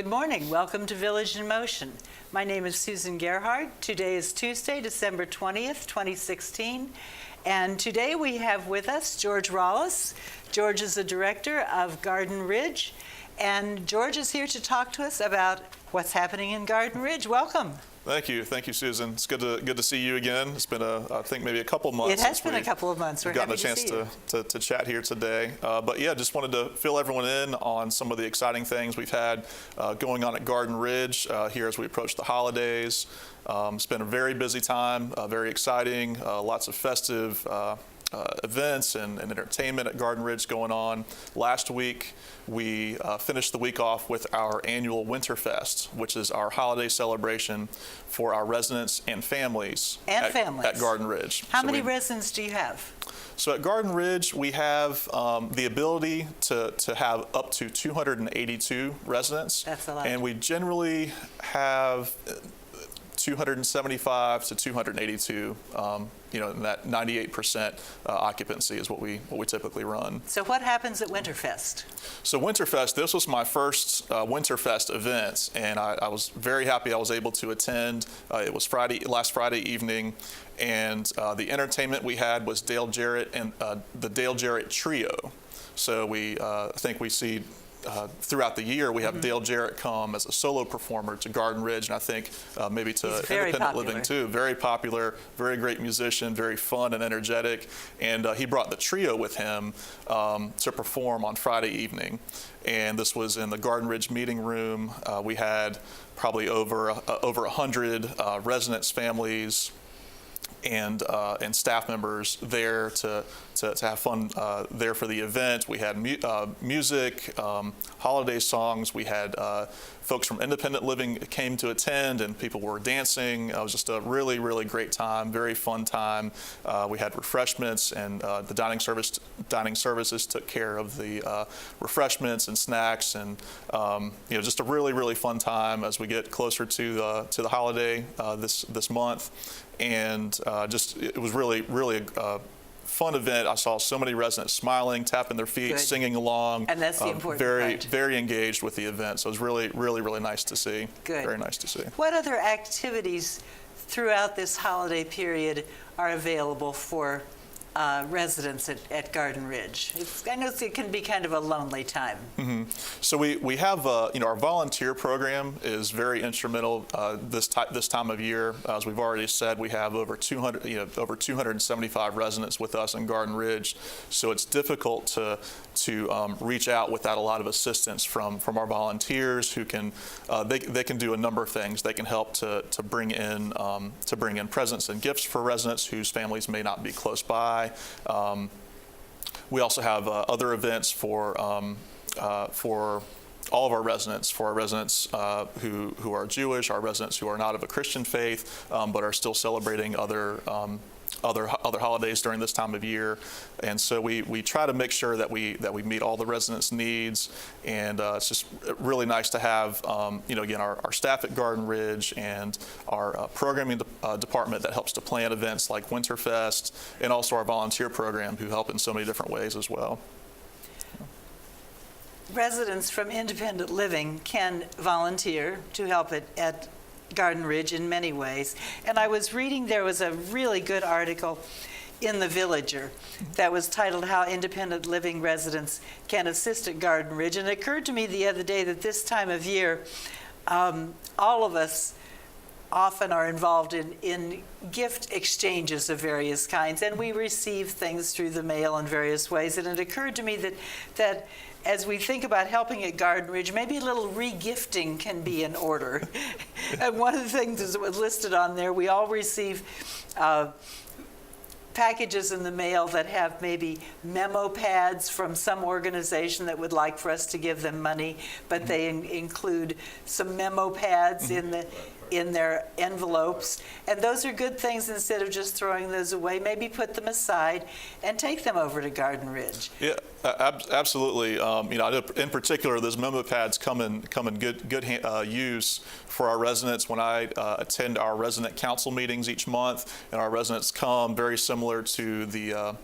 Good morning. Welcome to Village in Motion. My name is Susan Gerhardt. Today is Tuesday, December 20th, 2016. And today we have with us George Rollis. George is the director of Garden Ridge. And George is here to talk to us about what's happening in Garden Ridge. Welcome. Thank you, Susan. It's good to see you again. It's been I think maybe a couple of months. It has been a couple of months. We're gotten a chance to chat here today. But yeah, just wanted to fill everyone in on some of the exciting things we've had going on at Garden Ridge here as we approach the holidays. It's been a very busy time, very exciting, lots of festive events and entertainment at Garden Ridge going on. Last week, we finished the week off with our annual Winterfest, which is our holiday celebration for our residents and families at Garden Ridge. How many residents do you have? So at Garden Ridge, we have the ability to have up to 282 residents. That's a lot. And we generally have 275 to 282, and that 98% occupancy is what we typically run. So what happens at Winterfest? So Winterfest, this was my first Winterfest event, and I was very happy I was able to attend. It was last Friday evening, and the entertainment we had was Dale Jarrett and the Dale Jarrett Trio. So I think we see throughout the year, we have Dale Jarrett come as a solo performer to Garden Ridge, and I think maybe to independent living too. Very popular, very great musician, very fun and energetic. And he brought the trio with him to perform on Friday evening. And this was in the Garden Ridge meeting room. We had probably over 100 residents, families, and staff members there to have fun there for the event. We had music, holiday songs. We had folks from independent living came to attend, and people were dancing. It was just a really, really great time, very fun time. We had refreshments, and the dining services took care of the refreshments and snacks, and just a really, really fun time as we get closer to the holiday this month. And it was really, really a fun event. I saw so many residents smiling, tapping their feet, singing along. And that's the important part. Very engaged with the event. So it was really, really, really nice to see. Good. Very nice to see. What other activities throughout this holiday period are available for residents at Garden Ridge? I know it can be kind of a lonely time. So we have our volunteer program is very instrumental this time of year. As we've already said, we have over 275 residents with us in Garden Ridge. So it's difficult to reach out without a lot of assistance from our volunteers who can they can do a number of things. They can help to bring in presents and gifts for residents whose families may not be close by. We also have other events for all of our residents, who are Jewish, our residents who are not of a Christian faith, but are still celebrating other holidays during this time of year. And so we try to make sure that we meet all the residents' needs, and it's just really nice to have again our staff at Garden Ridge and our programming department that helps to plan events like Winterfest, and also our volunteer program who help in so many different ways as well. Residents from independent living can volunteer to help at Garden Ridge in many ways. And I was reading, there was a really good article in The Villager that was titled How Independent Living Residents Can Assist at Garden Ridge. And it occurred to me the other day that this time of year, all of us often are involved in gift exchanges of various kinds, and we receive things through the mail in various ways. And it occurred to me that as we think about helping at Garden Ridge, maybe a little re-gifting can be in order. And one of the things that was listed on there, we all receive packages in the mail that have maybe memo pads from some organization that would like for us to give them money, but they include some memo pads in their envelopes. And those are good things. Instead of just throwing those away, maybe put them aside and take them over to Garden Ridge. Yeah, absolutely. In particular, those memo pads come in good use for our residents. When I attend our resident council meetings each month, and our residents come, very similar to the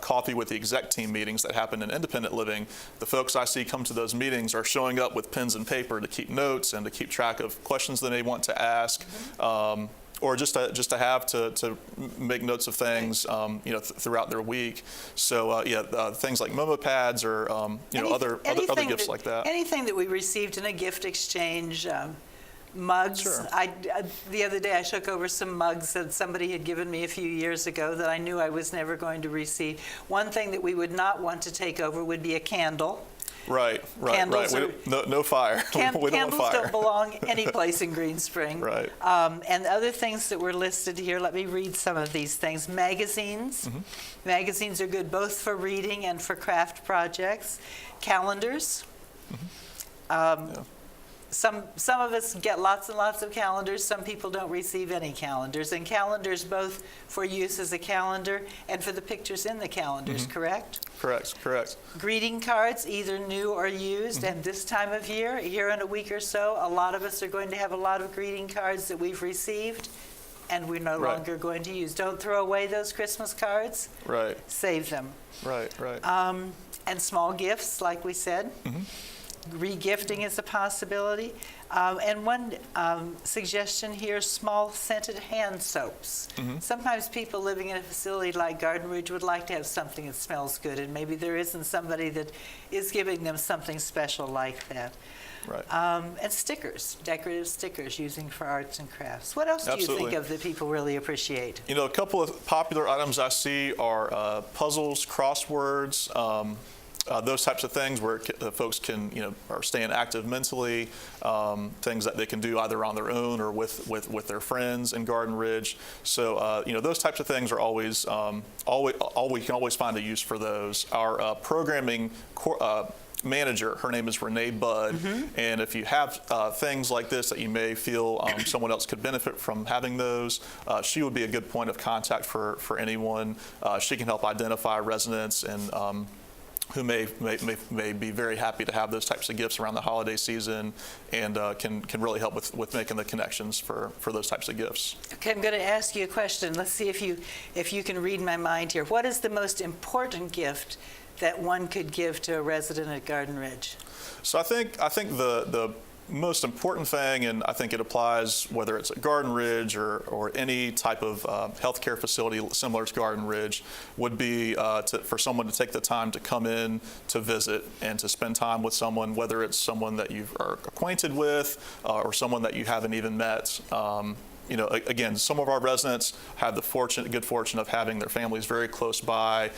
coffee with the exec team meetings that happen in independent living, the folks I see come to those meetings are showing up with pens and paper to keep notes and to keep track of questions that they want to ask. Or just to have to make notes of things, throughout their week. So things like Momo pads or other gifts like that. Anything that we received in a gift exchange, mugs. Sure. The other day I took over some mugs that somebody had given me a few years ago that I knew I was never going to receive. One thing that we would not want to take over would be a candle. Right. Candles No fire. We don't want candles fire. don't belong any place in Green Spring. Right. And other things that were listed here, let me read some of these things. Magazines. Magazines are good both for reading and for craft projects. Calendars. Some of us get lots and lots of calendars. Some people don't receive any calendars. And calendars both for use as a calendar and for the pictures in the calendars, correct? Correct. Greeting cards, either new or used. And this time of year, here in a week or so, a lot of us are going to have a lot of greeting cards that we've received and we're no longer going to use. Don't throw away those Christmas cards. Right. Save them. Right. And small gifts, like we said. Regifting is a possibility. And one suggestion here, small scented hand soaps. Sometimes people living in a facility like Garden Ridge would like to have something that smells good, and maybe there isn't somebody that is giving them something special like that. Right. And stickers, decorative stickers using for arts and crafts. What else do you think of that people really appreciate? A couple of popular items I see are puzzles, crosswords, those types of things where folks can, are staying active mentally, things that they can do either on their own or with their friends in Garden Ridge. So, those types of things are always, we can always find a use for those. Our programming manager, her name is Renee Budd, and if you have things like this that you may feel someone else could benefit from having those, she would be a good point of contact for anyone. She can help identify residents and who may be very happy to have those types of gifts around the holiday season, and can really help with making the connections for those types of gifts. Okay, I'm going to ask you a question. Let's see if you can read my mind here. What is the most important gift that one could give to a resident at Garden Ridge? So I think the most important thing, and I think it applies whether it's at Garden Ridge or any type of healthcare facility similar to Garden Ridge, would be for someone to take the time to come in to visit and to spend time with someone, whether it's someone that you are acquainted with or someone that you haven't even met. Again, some of our residents have the good fortune of having their families very close by.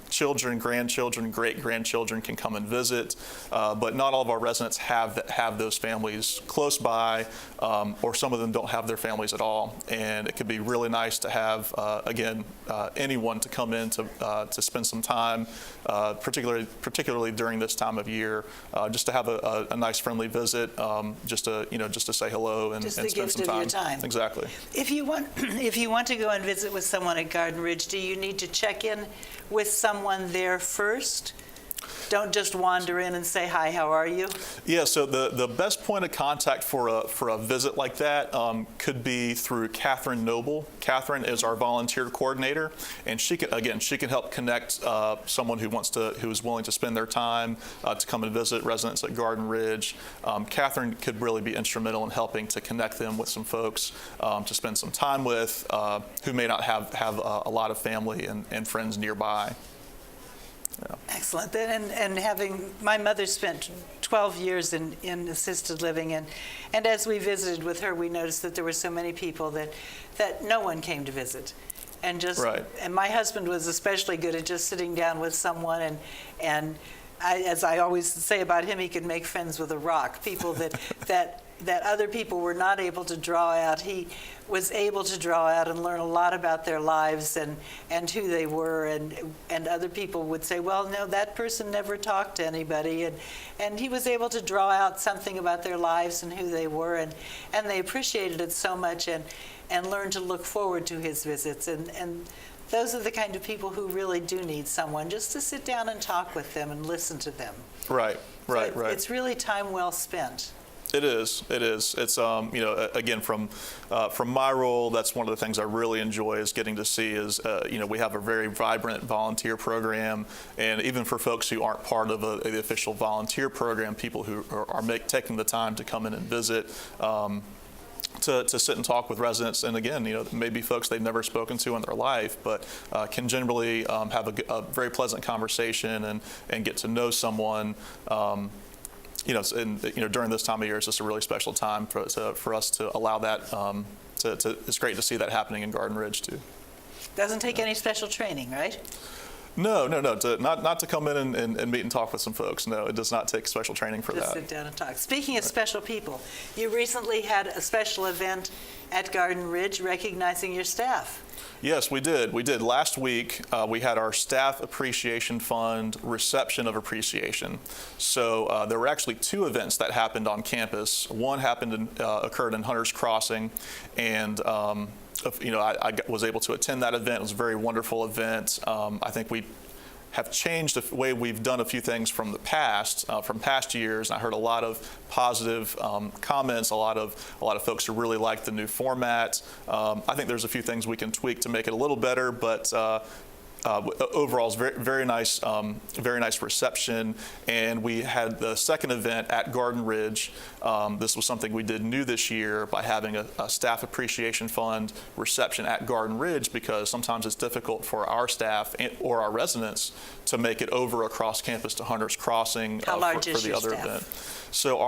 Children, grandchildren, great-grandchildren can come and visit, but not all of our residents have those families close by, or some of them don't have their families at all. And it could be really nice to have, anyone to come in to spend some time, particularly during this time of year, just to have a nice, friendly visit, just to say hello and spend some time. Just the gift of your time. Exactly. If you want to go and visit with someone at Garden Ridge, do you need to check in with someone there first? Don't just wander in and say, hi, how are you? Yeah, so the best point of contact for a visit like that could be through Catherine Noble. Catherine is our volunteer coordinator, and she can help connect someone who is willing to spend their time to come and visit residents at Garden Ridge. Catherine could really be instrumental in helping to connect them with some folks to spend some time with who may not have a lot of family and friends nearby. Yeah. Excellent. And having my mother spent 12 years in assisted living, and as we visited with her, we noticed that there were so many people that no one came to visit. And and my husband was especially good at just sitting down with someone and as I always say about him, he could make friends with a rock. People that other people were not able to draw out, he was able to draw out and learn a lot about their lives and who they were, and other people would say, well, no, that person never talked to anybody, and he was able to draw out something about their lives and who they were, and they appreciated it so much and learned to look forward to his visits, and those are the kind of people who really do need someone just to sit down and talk with them and listen to them. Right. It's really time well spent. It is. It's again from my role, that's one of the things I really enjoy is getting to see is we have a very vibrant volunteer program, and even for folks who aren't part of the official volunteer program, people who are taking the time to come in and visit. To sit and talk with residents, and again, maybe folks they've never spoken to in their life, but can generally have a very pleasant conversation and get to know someone. During this time of year, it's just a really special time for us to allow that. It's great to see that happening in Garden Ridge too. Doesn't take any special training, right? No. Not to come in and meet and talk with some folks. No, it does not take special training for Just that. sit down and talk. Speaking of special people, you recently had a special event at Garden Ridge recognizing your staff. Yes, we did. Last week, we had our Staff Appreciation Fund Reception of Appreciation. So there were actually two events that happened on campus. One occurred in Hunter's Crossing, and I was able to attend that event. It was a very wonderful event. I think we have changed the way we've done a few things from the past, from past years. I heard a lot of positive comments. A lot of folks who really like the new format. I think there's a few things we can tweak to make it a little better, but overall, it's very nice reception. And we had the second event at Garden Ridge. This was something we did new this year by having a Staff Appreciation Fund reception at Garden Ridge, because sometimes it's difficult for our staff or our residents to make it over across campus to Hunter's Crossing How large for is the your other staff? event. So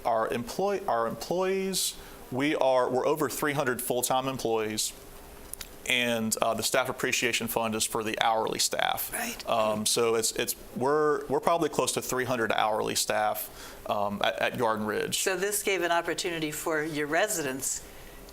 our employees, we're over 300 full-time employees. And the Staff Appreciation Fund is for the hourly staff. Right. So we're probably close to 300 hourly staff at Garden Ridge. So this gave an opportunity for your residents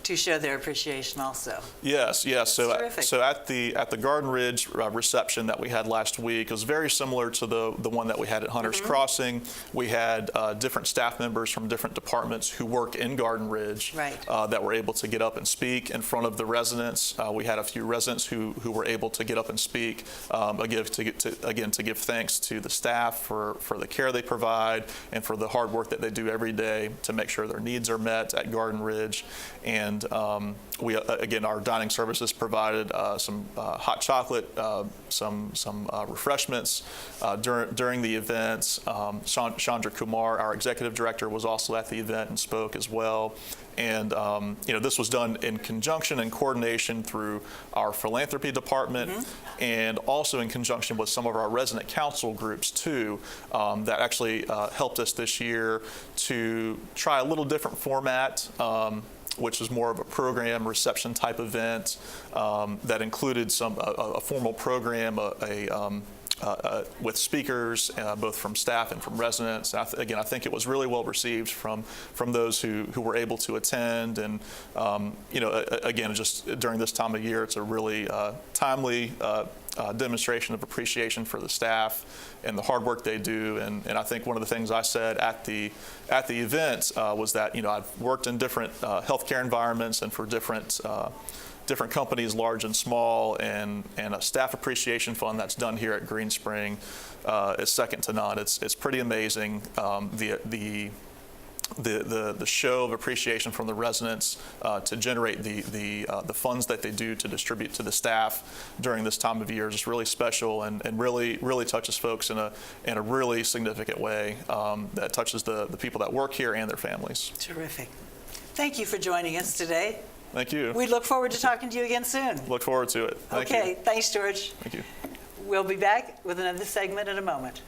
to show their appreciation also. Yes. So terrific. at the Garden Ridge reception that we had last week, it was very similar to the one that we had at Hunter's Crossing. We had different staff members from different departments who work in Garden Ridge, Right. That were able to get up and speak in front of the residents. We had a few residents who were able to get up and speak, to give thanks to the staff for the care they provide and for the hard work that they do every day to make sure their needs are met at Garden Ridge. And we our dining services provided some hot chocolate, some refreshments during the events. Chandra Kumar, our executive director, was also at the event and spoke as well. And this was done in conjunction and coordination through our philanthropy department, and also in conjunction with some of our resident council groups too, that actually helped us this year to try a little different format. Which was more of a program reception type event that included a formal program, with speakers, both from staff and from residents. I think it was really well received from those who were able to attend. And just during this time of year, it's a really timely demonstration of appreciation for the staff and the hard work they do. And I think one of the things I said at the event was that I've worked in different healthcare environments and for different companies, large and small, and a staff appreciation fund that's done here at Green Spring is second to none. It's pretty amazing. The show of appreciation from the residents to generate the funds that they do to distribute to the staff during this time of year is just really special and really touches folks in a really significant way that touches the people that work here and their families. Terrific. Thank you for joining us today. Thank you. We look forward to talking to you again soon. Look forward to it. Thank you. Okay, thanks, George. Thank you. We'll be back with another segment in a moment.